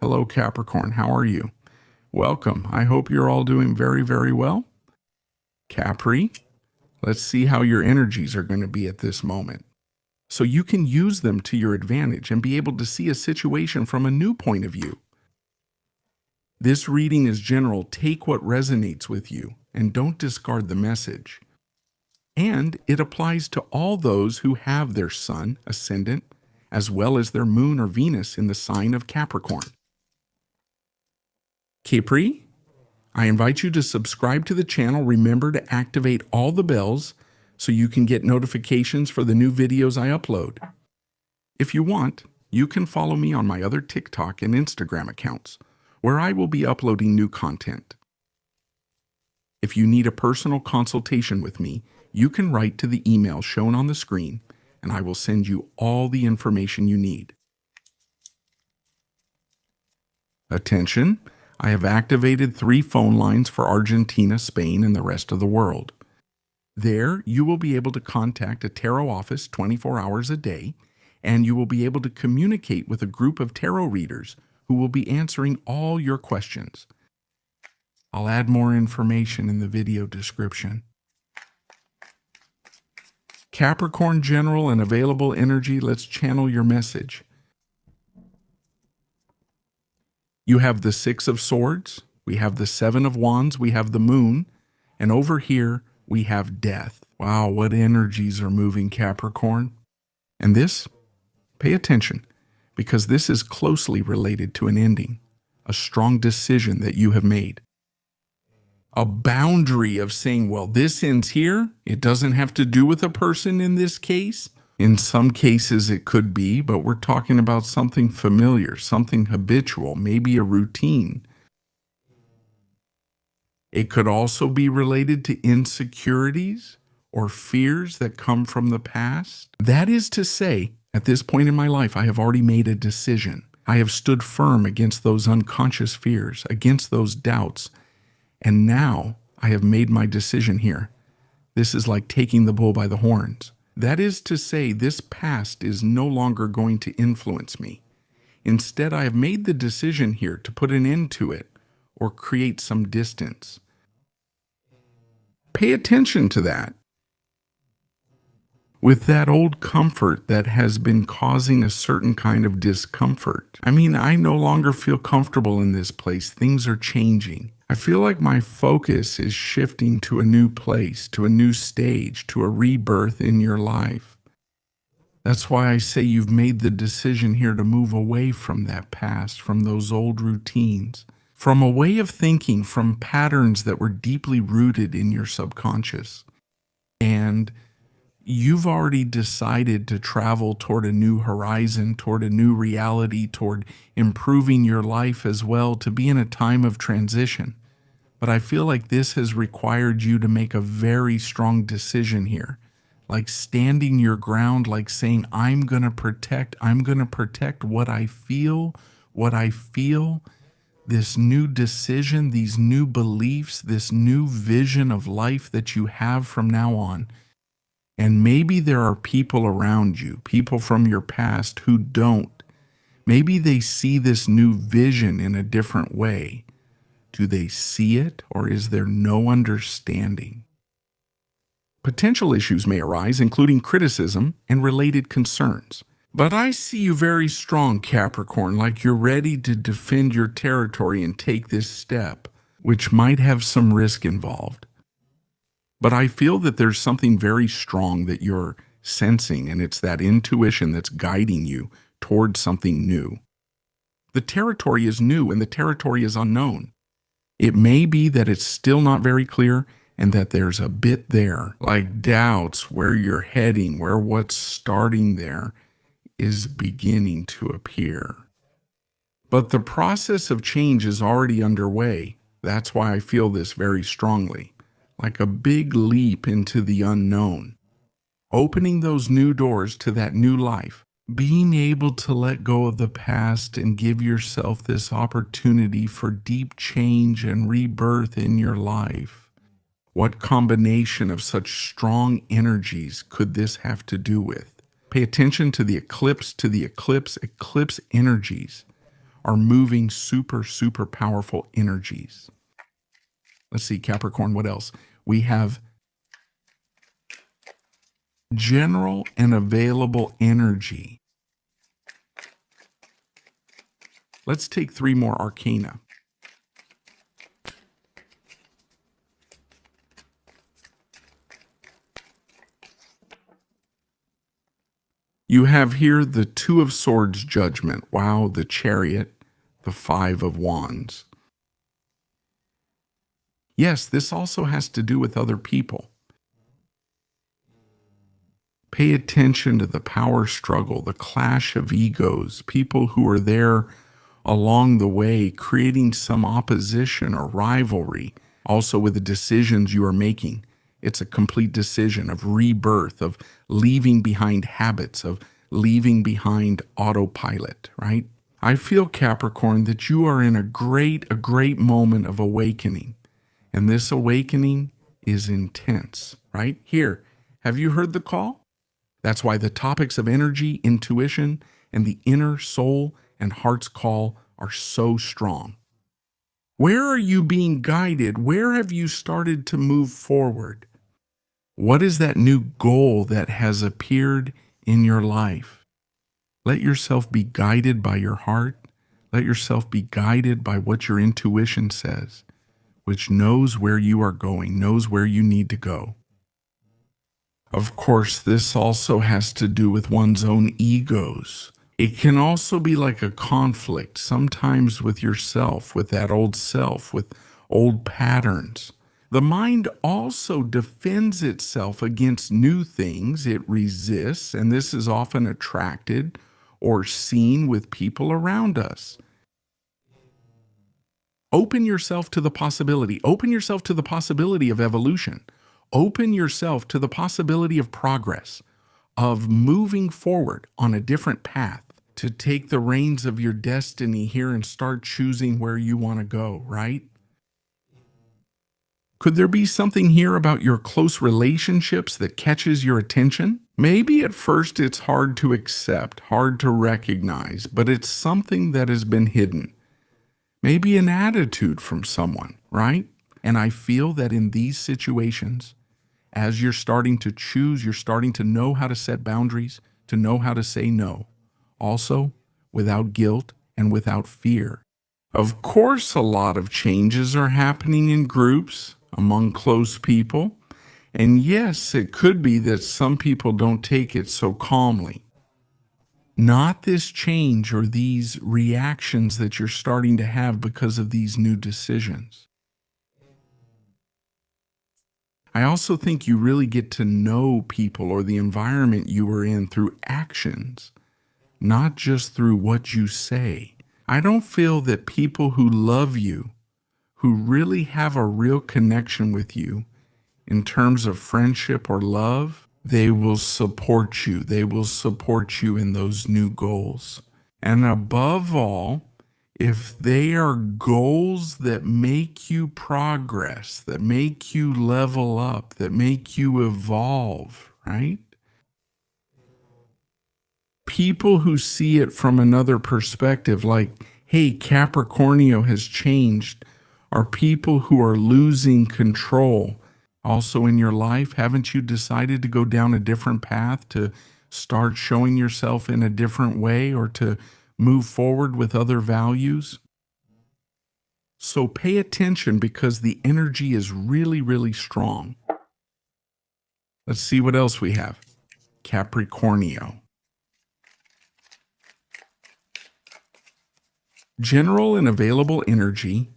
Hello, Capricorn. How are you? Welcome. I hope you're all doing very, very well. Capri, let's see how your energies are going to be at this moment, so you can use them to your advantage and be able to see a situation from a new point of view. This reading is general. Take what resonates with you and don't discard the message. And it applies to all those who have their sun, ascendant, as well as their moon or Venus in the sign of Capricorn. Capri, I invite you to subscribe to the channel. Remember to activate all the bells so you can get notifications for the new videos I upload. If you want, you can follow me on my other TikTok and Instagram accounts, where I will be uploading new content. If you need a personal consultation with me, you can write to the email shown on the screen, and I will send you all the information you need. Attention! I have activated 3 phone lines for Argentina, Spain, and the rest of the world. There, you will be able to contact a tarot office 24 hours a day, and you will be able to communicate with a group of tarot readers who will be answering all your questions. I'll add more information in the video description. Capricorn general and available energy, let's channel your message. You have the 6 of Swords, we have the 7 of Wands, we have the Moon, and over here we have Death. Wow, what energies are moving, Capricorn. And this, pay attention, because this is closely related to an ending, a strong decision that you have made. A boundary of saying, well, this ends here. It doesn't have to do with a person in this case. In some cases it could be, but we're talking about something familiar, something habitual, maybe a routine. It could also be related to insecurities or fears that come from the past. That is to say, at this point in my life, I have already made a decision. I have stood firm against those unconscious fears, against those doubts. And now I have made my decision here. This is like taking the bull by the horns. That is to say, this past is no longer going to influence me. Instead, I have made the decision here to put an end to it or create some distance. Pay attention to that. With that old comfort that has been causing a certain kind of discomfort. I no longer feel comfortable in this place. Things are changing. I feel like my focus is shifting to a new place, to a new stage, to a rebirth in your life. That's why I say you've made the decision here to move away from that past, from those old routines, from a way of thinking, from patterns that were deeply rooted in your subconscious. And you've already decided to travel toward a new horizon, toward a new reality, toward improving your life as well, to be in a time of transition. But I feel like this has required you to make a very strong decision here, like standing your ground, like saying, I'm going to protect what I feel, this new decision, these new beliefs, this new vision of life that you have from now on. And maybe there are people around you, people from your past who don't. Maybe they see this new vision in a different way. Do they see it, or is there no understanding? Potential issues may arise, including criticism and related concerns. But I see you very strong, Capricorn, like you're ready to defend your territory and take this step, which might have some risk involved. But I feel that there's something very strong that you're sensing, and it's that intuition that's guiding you towards something new. The territory is new, and the territory is unknown. It may be that it's still not very clear, and that there's a bit there, like doubts where you're heading, where what's starting there is beginning to appear. But the process of change is already underway. That's why I feel this very strongly, like a big leap into the unknown, opening those new doors to that new life, being able to let go of the past and give yourself this opportunity for deep change and rebirth in your life. What combination of such strong energies could this have to do with? Pay attention to the eclipse energies. are moving super, super powerful energies. Let's see, Capricorn, what else? We have general and available energy. Let's take 3 more arcana. You have here the 2 of Swords Judgment. Wow, the Chariot, the 5 of Wands. Yes, this also has to do with other people. Pay attention to the power struggle, the clash of egos, people who are there along the way, creating some opposition or rivalry, also with the decisions you are making. It's a complete decision of rebirth, of leaving behind habits, of leaving behind autopilot, right? I feel, Capricorn, that you are in a great moment of awakening. And this awakening is intense, right? Here, have you heard the call? That's why the topics of energy, intuition, and the inner soul and heart's call are so strong. Where are you being guided? Where have you started to move forward? What is that new goal that has appeared in your life? Let yourself be guided by your heart. Let yourself be guided by what your intuition says, which knows where you are going, knows where you need to go. Of course, this also has to do with one's own egos. It can also be like a conflict, sometimes with yourself, with that old self, with old patterns. The mind also defends itself against new things. It resists, and this is often attracted or seen with people around us. Open yourself to the possibility. Open yourself to the possibility of evolution. Open yourself to the possibility of progress, of moving forward on a different path, to take the reins of your destiny here and start choosing where you want to go, right? Could there be something here about your close relationships that catches your attention? Maybe at first it's hard to accept, hard to recognize, but it's something that has been hidden. Maybe an attitude from someone, right? And I feel that in these situations, as you're starting to choose, you're starting to know how to set boundaries, to know how to say no. Also, without guilt and without fear. Of course, a lot of changes are happening in groups, among close people. And yes, it could be that some people don't take it so calmly. Not this change or these reactions that you're starting to have because of these new decisions. I also think you really get to know people or the environment you are in through actions, not just through what you say. I don't feel that people who love you, who really have a real connection with you in terms of friendship or love, they will support you. They will support you in those new goals. And above all, if they are goals that make you progress, that make you level up, that make you evolve, right? People who see it from another perspective, like, hey, Capricornio has changed, are people who are losing control. Also in your life, haven't you decided to go down a different path, to start showing yourself in a different way, or to move forward with other values? So pay attention because the energy is really, really strong. Let's see what else we have. Capricornio. General and available energy.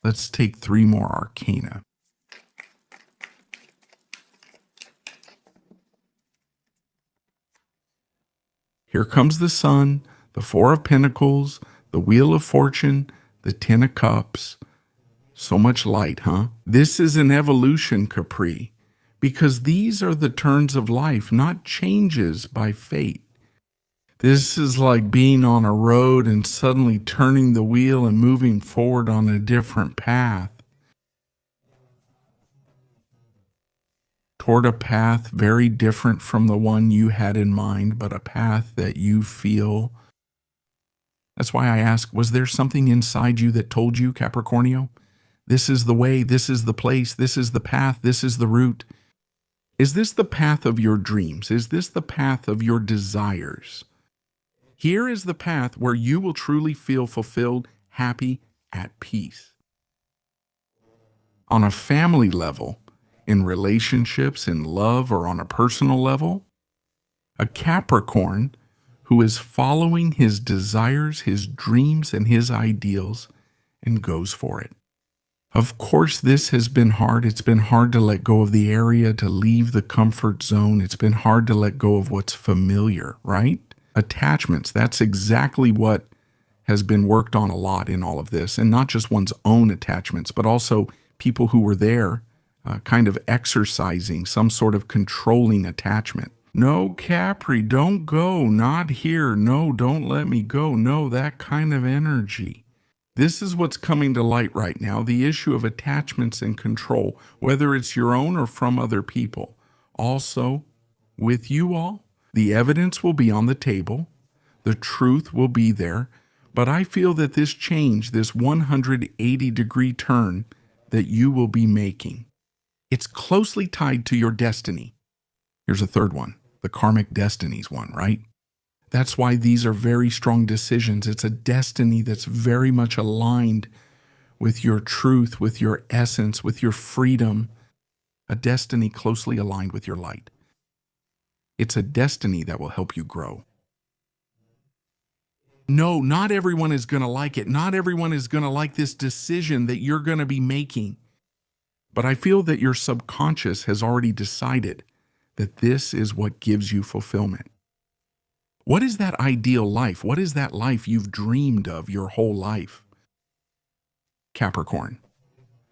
Let's take 3 more arcana. Here comes the Sun, the 4 of Pentacles, the Wheel of Fortune, the 10 of Cups. So much light, huh? This is an evolution, Capri, because these are the turns of life, not changes by fate. This is like being on a road and suddenly turning the wheel and moving forward on a different path toward a path very different from the one you had in mind, but a path that you feel. That's why I ask, was there something inside you that told you, Capricornio? This is the way, this is the place, this is the path, this is the route. Is this the path of your dreams? Is this the path of your desires? Here is the path where you will truly feel fulfilled, happy, at peace. On a family level, in relationships, in love, or on a personal level, a Capricorn who is following his desires, his dreams, and his ideals and goes for it. Of course, this has been hard. It's been hard to let go of the area, to leave the comfort zone. It's been hard to let go of what's familiar, right? Attachments, that's exactly what has been worked on a lot in all of this. And not just one's own attachments, but also people who were there kind of exercising some sort of controlling attachment. No, Capri, don't go. Not here. No, don't let me go. No, that kind of energy. This is what's coming to light right now, the issue of attachments and control, whether it's your own or from other people. Also, with you all, the evidence will be on the table, the truth will be there, but I feel that this change, this 180-degree turn that you will be making, it's closely tied to your destiny. Here's a third one, the karmic destinies one, right? That's why these are very strong decisions. It's a destiny that's very much aligned with your truth, with your essence, with your freedom, a destiny closely aligned with your light. It's a destiny that will help you grow. No, not everyone is going to like it. Not everyone is going to like this decision that you're going to be making. But I feel that your subconscious has already decided that this is what gives you fulfillment. What is that ideal life? What is that life you've dreamed of your whole life? Capricorn,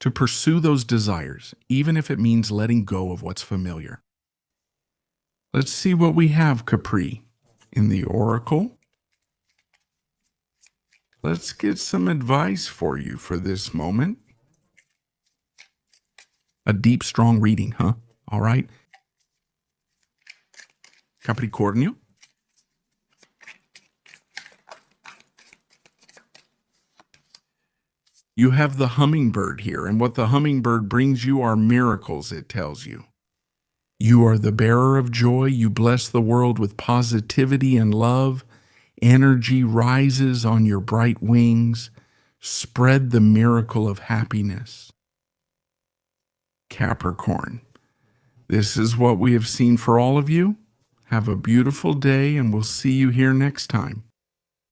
to pursue those desires, even if it means letting go of what's familiar. Let's see what we have, Capri, in the Oracle. Let's get some advice for you for this moment. A deep, strong reading, huh? All right. Capricornio. You have the hummingbird here, and what the hummingbird brings you are miracles, it tells you. You are the bearer of joy. You bless the world with positivity and love. Energy rises on your bright wings. Spread the miracle of happiness. Capricorn, this is what we have seen for all of you. Have a beautiful day, and we'll see you here next time.